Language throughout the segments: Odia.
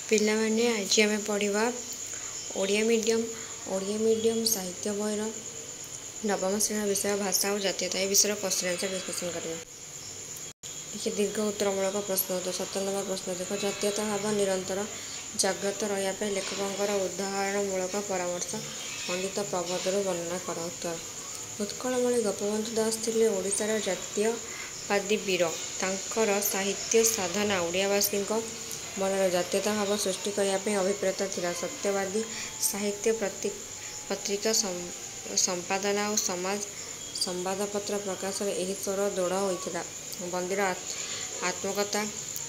ପିଲାମାନେ ଆଜି ଆମେ ପଢ଼ିବା ଓଡ଼ିଆ ମିଡ଼ିୟମ୍ ସାହିତ୍ୟ ବହିର ନବମ ଶ୍ରେଣୀର ବିଷୟ ଭାଷା ଓ ଜାତୀୟତା। ଏ ବିଷୟରେ କୋଶ୍ଚିନ୍ ଆନ୍ସର୍ ଡିସ୍କସନ୍ କରିବା। କିଛି ଦୀର୍ଘ ଉତ୍ତରମୂଳକ ପ୍ରଶ୍ନ ଉତ୍ତର। 17 ନମ୍ବର ପ୍ରଶ୍ନ ଦେଖ। ଜାତୀୟତା ଭାବ ନିରନ୍ତର ଜାଗ୍ରତ ରହିବା ପାଇଁ ଲେଖକଙ୍କର ଉଦାହରଣମୂଳକ ପରାମର୍ଶ ପଣ୍ଡିତ ପ୍ରବନ୍ଧରୁ ବର୍ଣ୍ଣନା କର। ଉତ୍ତର। ଉତ୍କଳମଣି ଗୋପବନ୍ଧୁ ଦାସ ଥିଲେ ଓଡ଼ିଶାର ଜାତୀୟବାଦୀ ବୀର। ତାଙ୍କର ସାହିତ୍ୟ ସାଧନା ଓଡ଼ିଆବାସୀଙ୍କ ମନରେ ଜାତୀୟତା ଭାବ ସୃଷ୍ଟି କରିବା ପାଇଁ ଅଭିପ୍ରେତ ଥିଲା। ସତ୍ୟବାଦୀ ସାହିତ୍ୟ ପତ୍ରିକା ସମ୍ପାଦନା ଓ ସମାଜ ସମ୍ବାଦପତ୍ର ପ୍ରକାଶରେ ଏହି ସ୍ୱର ଦୃଢ଼ ହୋଇଥିଲା। ବନ୍ଦୀର ଆତ୍ମକଥା,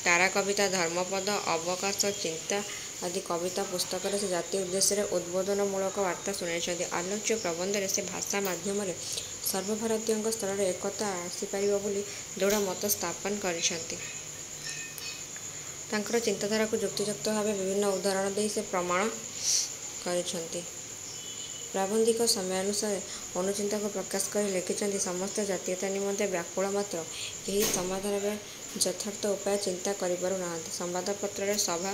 କାରାକବିତା, ଧର୍ମପଦ, ଅବକାଶ, ଚିନ୍ତା ଆଦି କବିତା ପୁସ୍ତକରେ ସେ ଜାତି ଉଦ୍ଦେଶ୍ୟରେ ଉଦ୍ବୋଧନମୂଳକ ବାର୍ତ୍ତା ଶୁଣାଇଛନ୍ତି। ଆଲୋଚ୍ୟ ପ୍ରବନ୍ଧରେ ସେ ଭାଷା ମାଧ୍ୟମରେ ସର୍ବଭାରତୀୟଙ୍କ ସ୍ତରରେ ଏକତା ଆସିପାରିବ ବୋଲି ଦୃଢ଼ ମତ ସ୍ଥାପନ କରିଛନ୍ତି। ତାଙ୍କର ଚିନ୍ତାଧାରାକୁ ଯୁକ୍ତିଯୁକ୍ତ ଭାବେ ବିଭିନ୍ନ ଉଦାହରଣ ଦେଇ ସେ ପ୍ରମାଣ କରିଛନ୍ତି। ପ୍ରାବନ୍ଧିକ ସମୟାନୁସାରେ ଅନୁଚିନ୍ତାକୁ ପ୍ରକାଶ କରି ଲେଖିଛନ୍ତି, ସମସ୍ତେ ଜାତୀୟତା ନିମନ୍ତେ ବ୍ୟାକୁଳ ମାତ୍ର ଏହି ସମାଧାନର ଯଥାର୍ଥ ଉପାୟ ଚିନ୍ତା କରିପାରୁ ନାହାନ୍ତି। ସମ୍ବାଦପତ୍ରରେ, ସଭା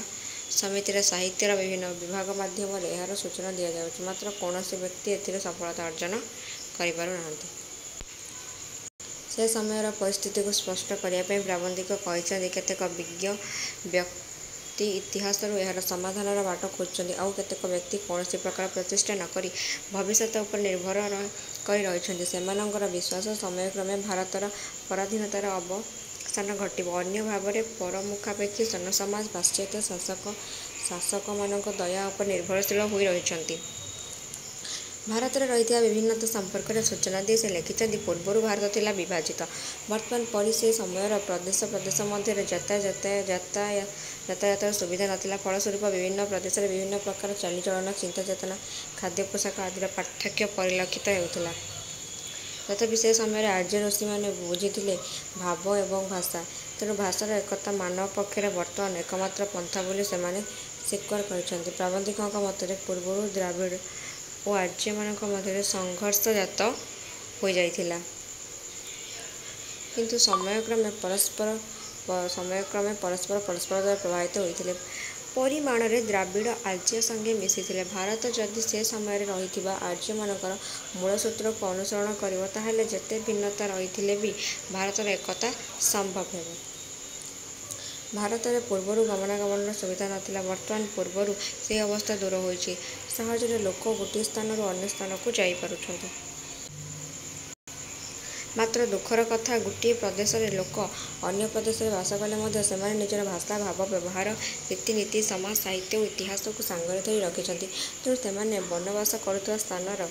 ସମିତିରେ, ସାହିତ୍ୟର ବିଭିନ୍ନ ବିଭାଗ ମାଧ୍ୟମରେ ଏହାର ସୂଚନା ଦିଆଯାଉଛି, ମାତ୍ର କୌଣସି ବ୍ୟକ୍ତି ଏଥିରେ ସଫଳତା ଅର୍ଜନ କରିପାରୁ ନାହାନ୍ତି। ସେ ସମୟର ପରିସ୍ଥିତିକୁ ସ୍ପଷ୍ଟ କରିବା ପାଇଁ ପ୍ରାବନ୍ଧିକ କହିଛନ୍ତି, କେତେକ ବିଜ୍ଞ ବ୍ୟକ୍ତି ଇତିହାସରୁ ଏହାର ସମାଧାନର ବାଟ ଖୋଜୁଛନ୍ତି, ଆଉ କେତେକ ବ୍ୟକ୍ତି କୌଣସି ପ୍ରକାର ପ୍ରଚେଷ୍ଟା ନ କରି ଭବିଷ୍ୟତ ଉପରେ ନିର୍ଭର କରି ରହିଛନ୍ତି। ସେମାନଙ୍କର ବିଶ୍ୱାସ, ସମୟକ୍ରମେ ଭାରତର ପରାଧୀନତାର ଅବସାନ ଘଟିବ। ଅନ୍ୟ ଭାବରେ ପରମୁଖାପେକ୍ଷୀ ଜନସମାଜ ପାଶ୍ଚାତ୍ୟ ଶାସକମାନଙ୍କ ଦୟା ଉପରେ ନିର୍ଭରଶୀଳ ହୋଇ ରହିଛନ୍ତି। ଭାରତରେ ରହିଥିବା বিভিন্নতা ସମ୍ପର୍କରେ ସୂଚନା ଦେଇ ସେ ଲେଖିଛନ୍ତି, ପୂର୍ବରୁ ଭାରତ ଥିଲା ବିଭାଜିତ। ବର୍ତ୍ତମାନ ପରି ସେ ସମୟରେ ପ୍ରଦେଶ ମଧ୍ୟରେ ଯାତାୟାତର ସୁବିଧା ନଥିଲା। ଫଳସ୍ୱରୂପ ବିଭିନ୍ନ ପ୍ରଦେଶରେ ବିଭିନ୍ନ ପ୍ରକାର ଚାଲିଚଳନ, ଚିନ୍ତା ଚେତନା, ଖାଦ୍ୟ ପୋଷାକ ଆଦିର ପାର୍ଥକ୍ୟ ପରିଲକ୍ଷିତ ହେଉଥିଲା। ତଥାପି ସେ ସମୟରେ ଆର୍ଯ୍ୟ ଋଷିମାନେ ବୁଝିଥିଲେ ଭାବ ଏବଂ ଭାଷା। ତେଣୁ ଭାଷାର ଏକତା ମାନବ ପକ୍ଷରେ ବର୍ତ୍ତମାନ ଏକମାତ୍ର ପନ୍ଥା ବୋଲି ସେମାନେ ସ୍ୱୀକାର କରିଛନ୍ତି। ପ୍ରାବନ୍ଧିକଙ୍କ ମତରେ ପୂର୍ବରୁ ଦ୍ରାବିଡ଼ ଓ ଆର୍ଯ୍ୟମାନଙ୍କ ମଧ୍ୟରେ ସଂଘର୍ଷ ଜାତ ହୋଇଯାଇଥିଲା, କିନ୍ତୁ ସମୟକ୍ରମେ ପରସ୍ପର ଦ୍ୱାରା ପ୍ରଭାବିତ ହୋଇଥିଲେ। ପରିମାଣରେ ଦ୍ରାବିଡ଼ ଆର୍ଯ୍ୟ ସଙ୍ଗେ ମିଶିଥିଲେ। ଭାରତ ଯଦି ସେ ସମୟରେ ରହିଥିବା ଆର୍ଯ୍ୟମାନଙ୍କର ମୂଳସୂତ୍ରକୁ ଅନୁସରଣ କରିବ, ତାହେଲେ ଯେତେ ଭିନ୍ନତା ରହିଥିଲେ ବି ଭାରତର ଏକତା ସମ୍ଭବ ହେବ। ଭାରତରେ ପୂର୍ବରୁ ଗମନାଗମନର ସୁବିଧା ନଥିଲା, ବର୍ତ୍ତମାନ ପୂର୍ବରୁ ସେହି ଅବସ୍ଥା ଦୂର ହୋଇଛି। ସହଜରେ ଲୋକ ଗୋଟିଏ ସ୍ଥାନରୁ ଅନ୍ୟ ସ୍ଥାନକୁ ଯାଇପାରୁଛନ୍ତି। ମାତ୍ର ଦୁଃଖର କଥା, ଗୋଟିଏ ପ୍ରଦେଶରେ ଲୋକ ଅନ୍ୟ ପ୍ରଦେଶରେ ବାସ କଲେ ମଧ୍ୟ ସେମାନେ ନିଜର ଭାଷା, ଭାବ, ବ୍ୟବହାର, ରୀତିନୀତି, ସମାଜ, ସାହିତ୍ୟ ଓ ଇତିହାସକୁ ସାଙ୍ଗରେ ଧରି ରଖିଛନ୍ତି। ତେଣୁ ସେମାନେ ବନବାସ କରୁଥିବା ସ୍ଥାନର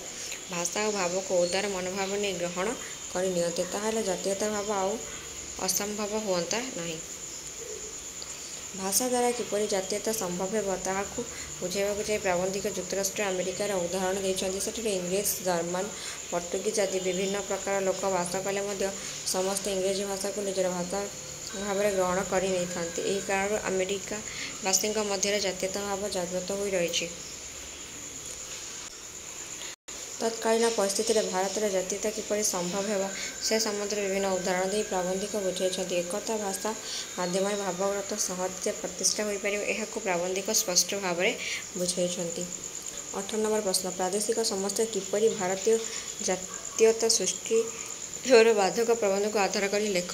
ଭାଷା ଓ ଭାବକୁ ଉଦାର ମନୋଭାବ ନେଇ ଗ୍ରହଣ କରି ନିଅନ୍ତେ, ତାହେଲେ ଜାତୀୟତା ଭାବ ଆଉ ଅସମ୍ଭବ ହୁଅନ୍ତା ନାହିଁ। ଭାଷା ଦ୍ୱାରା କିପରି ଜାତୀୟତା ସମ୍ଭବ ହେବ, ତାହାକୁ ବୁଝାଇବାକୁ ଯାଇ ପ୍ରାବନ୍ଧିକ ଯୁକ୍ତରାଷ୍ଟ୍ର ଆମେରିକାର ଉଦାହରଣ ଦେଇଛନ୍ତି। ସେଠାରେ ଇଂରେଜ, ଜର୍ମାନ, ପର୍ତ୍ତୁଗୀଜ ଆଦି ବିଭିନ୍ନ ପ୍ରକାର ଲୋକ ବାସ କଲେ ମଧ୍ୟ ସମସ୍ତେ ଇଂରେଜୀ ଭାଷାକୁ ନିଜର ଭାଷା ଭାବରେ ଗ୍ରହଣ କରି ନେଇଥାନ୍ତି। ଏହି କାରଣରୁ ଆମେରିକାବାସୀଙ୍କ ମଧ୍ୟରେ ଜାତୀୟତା ଭାବ ଜାଗ୍ରତ ହୋଇ ରହିଛି। ତତ୍କାଳୀନ ପରିସ୍ଥିତିରେ ଭାରତରେ ଜାତୀୟତା କିପରି ସମ୍ଭବ ହେବ, ସେ ସମ୍ବନ୍ଧରେ ବିଭିନ୍ନ ଉଦାହରଣ ଦେଇ ପ୍ରାବନ୍ଧିକ ବୁଝାଇଛନ୍ତି। ଏକତା ଭାଷା ମାଧ୍ୟମରେ ଭାବଗତ ସଂହତି ପ୍ରତିଷ୍ଠା ହୋଇପାରିବ, ଏହାକୁ ପ୍ରାବନ୍ଧିକ ସ୍ପଷ୍ଟ ଭାବରେ ବୁଝାଇଛନ୍ତି। 18 ନମ୍ବର ପ୍ରଶ୍ନ। ପ୍ରାଦେଶିକ ସମସ୍ୟା କିପରି ଭାରତୀୟ ଜାତୀୟତା ସୃଷ୍ଟି ହେବାର ବାଧକ ପ୍ରବନ୍ଧକୁ ଆଧାର କରି ଲେଖ।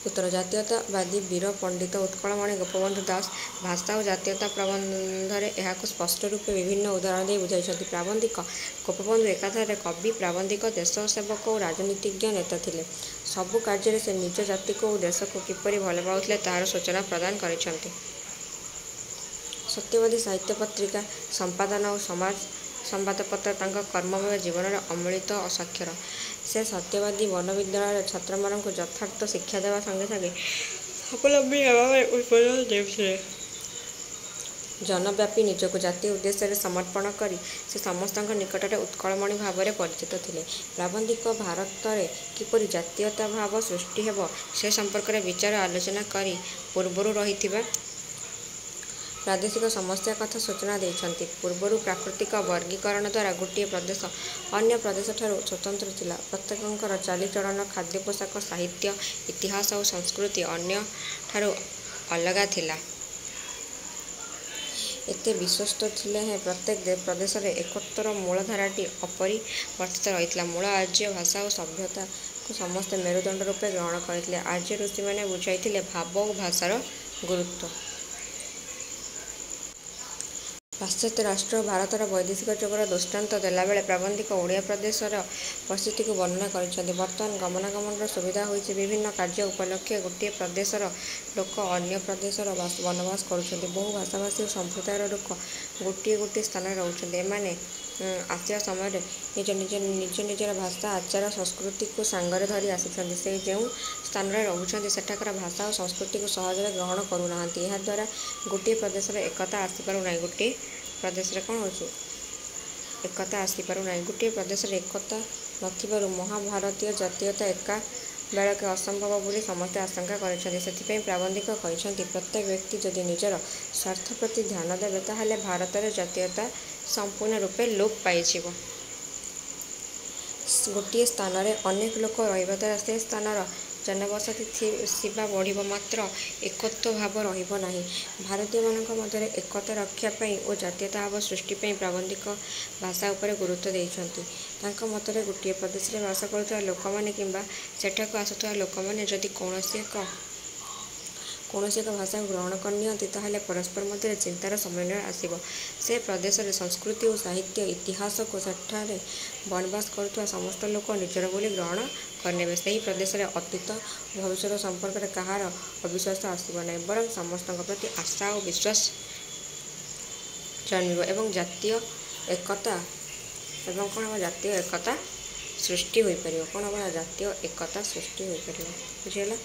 ଉତ୍ତର। ଜାତୀୟତାବାଦୀ ବୀର ପଣ୍ଡିତ ଉତ୍କଳମଣି ଗୋପବନ୍ଧୁ ଦାସ ଭାଷା ଓ ଜାତୀୟତା ପ୍ରବନ୍ଧରେ ଏହାକୁ ସ୍ପଷ୍ଟ ରୂପେ ବିଭିନ୍ନ ଉଦାହରଣ ଦେଇ ବୁଝାଇଛନ୍ତି। ପ୍ରାବନ୍ଧିକ ଗୋପବନ୍ଧୁ ଏକାଧାରରେ କବି, ପ୍ରାବନ୍ଧିକ, ଦେଶସେବକ ଓ ରାଜନୀତିଜ୍ଞ ନେତା ଥିଲେ। ସବୁ କାର୍ଯ୍ୟରେ ସେ ନିଜ ଜାତିକୁ ଓ ଦେଶକୁ କିପରି ଭଲ ପାଉଥିଲେ, ତାହାର ସୂଚନା ପ୍ରଦାନ କରିଛନ୍ତି। ସତ୍ୟବାଦୀ ସାହିତ୍ୟ ପତ୍ରିକା ସମ୍ପାଦନା ଓ ସମାଜ ସମ୍ବାଦପତ୍ର ତାଙ୍କ କର୍ମମୟ ଜୀବନର ଅମୂଳିତ ସ୍ୱାକ୍ଷର। ସେ ସତ୍ୟବାଦୀ ବନବିଦ୍ୟାଳୟର ଛାତ୍ରମାନଙ୍କୁ ଯଥାର୍ଥ ଶିକ୍ଷା ଦେବା ସଙ୍ଗେ ସଙ୍ଗେ ସ୍ୱାବଲମ୍ବୀ ହେବା ପାଇଁ ଉଦ୍ବୋଧନ ଦେଉଥିଲେ। ଜନବ୍ୟାପୀ ନିଜକୁ ଜାତି ଉଦ୍ଦେଶ୍ୟରେ ସମର୍ପଣ କରି ସେ ସମସ୍ତଙ୍କ ନିକଟରେ ଉତ୍କଳମଣି ଭାବରେ ପରିଚିତ ଥିଲେ। ପ୍ରାବନ୍ଧିକ ଭାରତରେ କିପରି ଜାତୀୟତା ଭାବ ସୃଷ୍ଟି ହେବ, ସେ ସମ୍ପର୍କରେ ବିଚାର ଆଲୋଚନା କରି ପୂର୍ବରୁ ରହିଥିବା ପ୍ରାଦେଶିକ ସମସ୍ୟା କଥା ସୂଚନା ଦେଇଛନ୍ତି। ପୂର୍ବରୁ ପ୍ରାକୃତିକ ବର୍ଗୀକରଣ ଦ୍ୱାରା ଗୋଟିଏ ପ୍ରଦେଶ ଅନ୍ୟ ପ୍ରଦେଶଠାରୁ ସ୍ୱତନ୍ତ୍ର ଥିଲା। ପ୍ରତ୍ୟେକଙ୍କର ଚାଲିଚଳନ, ଖାଦ୍ୟ ପୋଷାକ, ସାହିତ୍ୟ, ଇତିହାସ ଓ ସଂସ୍କୃତି ଅନ୍ୟଠାରୁ ଅଲଗା ଥିଲା। ଏତେ ବିଶ୍ୱସ୍ତ ଥିଲେ ହେଁ ପ୍ରତ୍ୟେକ ପ୍ରଦେଶରେ ଏକତ୍ୱର ମୂଳଧାରାଟି ଅପରିବର୍ତ୍ତିତ ରହିଥିଲା। ମୂଳ ଆର୍ଯ୍ୟ ଭାଷା ଓ ସଭ୍ୟତାକୁ ସମସ୍ତେ ମେରୁଦଣ୍ଡ ରୂପେ ଗ୍ରହଣ କରିଥିଲେ। ଆର୍ଯ୍ୟ ଋଷିମାନେ ବୁଝାଇଥିଲେ ଭାବ ଓ ଭାଷାର ଗୁରୁତ୍ୱ। ପାଶ୍ଚାତ୍ୟ ରାଷ୍ଟ୍ର ଭାରତର ବୈଦେଶିକ ଯୁଗର ଦୃଷ୍ଟାନ୍ତ ଦେଲାବେଳେ ପ୍ରାବନ୍ଧିକ ଓଡ଼ିଆ ପ୍ରଦେଶର ପରିସ୍ଥିତିକୁ ବର୍ଣ୍ଣନା କରିଛନ୍ତି। ବର୍ତ୍ତମାନ ଗମନାଗମନର ସୁବିଧା ହୋଇଛି। ବିଭିନ୍ନ କାର୍ଯ୍ୟ ଉପଲକ୍ଷେ ଗୋଟିଏ ପ୍ରଦେଶର ଲୋକ ଅନ୍ୟ ପ୍ରଦେଶରେ ବନବାସ କରୁଛନ୍ତି। ବହୁ ଭାଷାଭାଷୀ ଓ ସମ୍ପ୍ରଦାୟର ଲୋକ ଗୋଟିଏ ସ୍ଥାନରେ ରହୁଛନ୍ତି। ଏମାନେ ଆସିବା ସମୟରେ ନିଜର ଭାଷା, ଆଚାର, ସଂସ୍କୃତିକୁ ସାଙ୍ଗରେ ଧରି ଆସିଛନ୍ତି। ସେ ଯେଉଁ ସ୍ଥାନରେ ରହୁଛନ୍ତି ସେଠାକାର ଭାଷା ଓ ସଂସ୍କୃତିକୁ ସହଜରେ ଗ୍ରହଣ କରୁନାହାନ୍ତି। ଏହାଦ୍ୱାରା ଗୋଟିଏ ପ୍ରଦେଶରେ ଏକତା ଆସିପାରୁନାହିଁ। ଗୋଟିଏ ପ୍ରଦେଶରେ ଏକତା ନଥିବାରୁ ମହାଭାରତୀୟ ଜାତୀୟତା ଏକାବେଳକେ ଅସମ୍ଭବ ବୋଲି ସମସ୍ତେ ଆଶଙ୍କା କରିଛନ୍ତି। ସେଥିପାଇଁ ପ୍ରାବନ୍ଧିକ କହିଛନ୍ତି, ପ୍ରତ୍ୟେକ ବ୍ୟକ୍ତି ଯଦି ନିଜର ସ୍ୱାର୍ଥ ପ୍ରତି ଧ୍ୟାନ ଦେବେ ତାହାହେଲେ ଭାରତରେ ଜାତୀୟତା ସମ୍ପୂର୍ଣ୍ଣ ରୂପେ ଲୋପ ପାଇଯିବ। ଗୋଟିଏ ସ୍ଥାନରେ ଅନେକ ଲୋକ ରହିବା ଦ୍ୱାରା ସେ ସ୍ଥାନର ଜନବସତି ସୀମା ବଢ଼ିବ, ମାତ୍ର ଏକତ୍ୱ ଭାବ ରହିବ ନାହିଁ। ଭାରତୀୟମାନଙ୍କ ମଧ୍ୟରେ ଏକତା ରକ୍ଷା ପାଇଁ ଓ ଜାତୀୟତା ଭାବ ସୃଷ୍ଟି ପାଇଁ ପ୍ରାବନ୍ଧିକ ଭାଷା ଉପରେ ଗୁରୁତ୍ୱ ଦେଇଛନ୍ତି। ତାଙ୍କ ମତରେ ଗୋଟିଏ ପ୍ରଦେଶରେ ବାସ କରୁଥିବା ଲୋକମାନେ କିମ୍ବା ସେଠାକୁ ଆସୁଥିବା ଲୋକମାନେ ଯଦି କୌଣସି ଏକ ଭାଷାକୁ ଗ୍ରହଣ କରିନିଅନ୍ତି ତାହାହେଲେ ପରସ୍ପର ମଧ୍ୟରେ ଚିନ୍ତାର ସମନ୍ୱୟ ଆସିବ। ସେ ପ୍ରଦେଶର ସଂସ୍କୃତି ଓ ସାହିତ୍ୟ ଇତିହାସକୁ ସେଠାରେ ବନବାସ କରୁଥିବା ସମସ୍ତ ଲୋକ ନିଜର ବୋଲି ଗ୍ରହଣ କରିନେବେ। ସେହି ପ୍ରଦେଶରେ ଅତୀତ ଓ ଭବିଷ୍ୟତ ସମ୍ପର୍କରେ କାହାର ଅବିଶ୍ୱାସ ଆସିବ ନାହିଁ, ବରଂ ସମସ୍ତଙ୍କ ପ୍ରତି ଆଶା ଓ ବିଶ୍ୱାସ ଜନ୍ମିବ ଏବଂ ଜାତୀୟ ଏକତା ସୃଷ୍ଟି ହୋଇପାରିବ। ବୁଝିହେଲା?